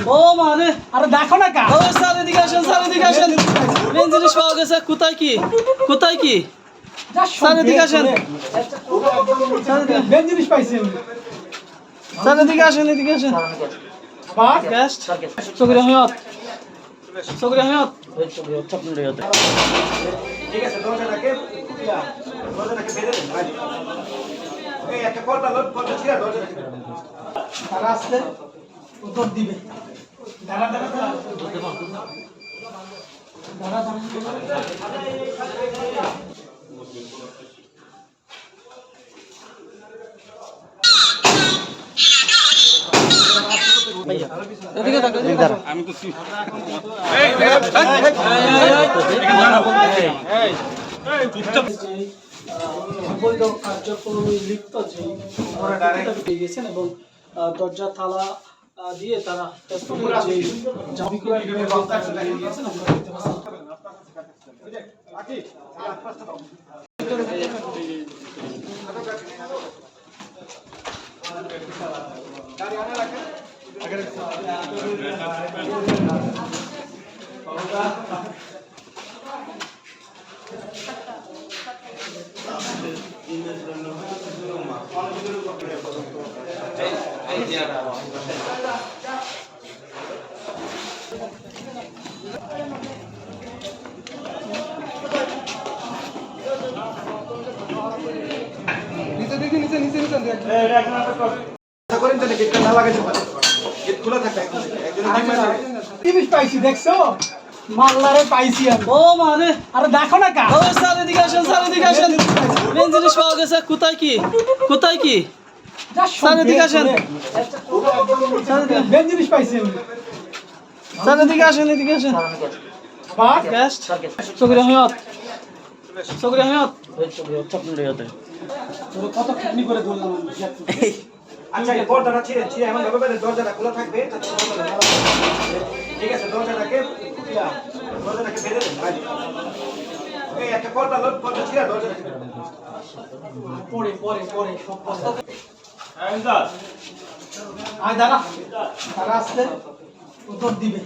ও মানে আরে দেখো না কা ও স্যার এদিকে আসেন মেন জিনিস পাওয়া গেছে কোথায় কি স্যার এদিকে আসেন মেন জিনিস পাইছি স্যার এদিকে আসেন বাস গেস্ট শুকরিয়া আহমদ ঠিক আছে দরজাটাকে বেঁধে দেন ভাই এই একটা কলটা ছিড়া দরজাটাকে তারা আসলে উত্তর দিবে দাঁড়া আমি তো অবৈধ কার্যক্রমে লিপ্ত যে গেছেন এবং দরজা তালা দিয়ে তারা দেখছো মাল্লারে পাইছি ও মানে আরে দেখো না কা ও স্যার এদিকে আসেন মেন জিনিস পাওয়া গেছে কোথায় কি স্যার এদিকে আসেন মেন জিনিস পাইছি স্যার এদিকে আসেন বাস গেস্ট শুকরিয়া আহমদ কত খাটনি করে ধরলাম আচ্ছা এই পর্দাটা ছিড়ে এমন ভাবে দরজাটা খোলা থাকবে ঠিক আছে দরজাটাকে বেঁধে দেন ভাই এই একটা কলটা ছিড়া দরজাটাকে পরে সব কথা আয় দাঁড়া তারা আসলে উত্তর দিবে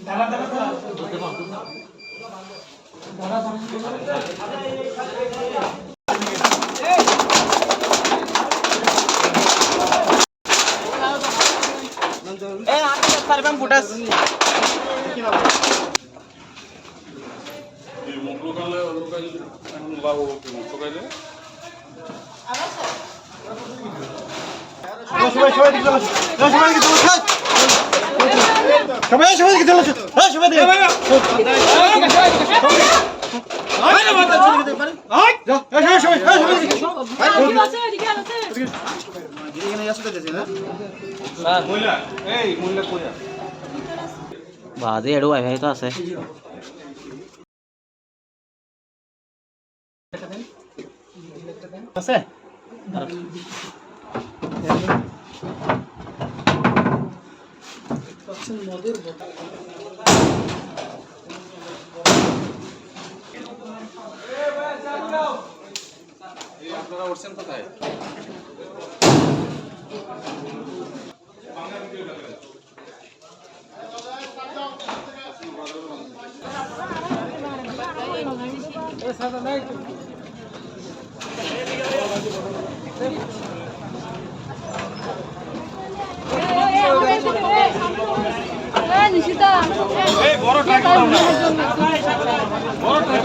দাঁড়া বাজে এড়ো আই তো আছে আছে মদের বোতল আপনারা উঠছেন কোথায় নিশিতা এই বড় টাকা বড় টাকা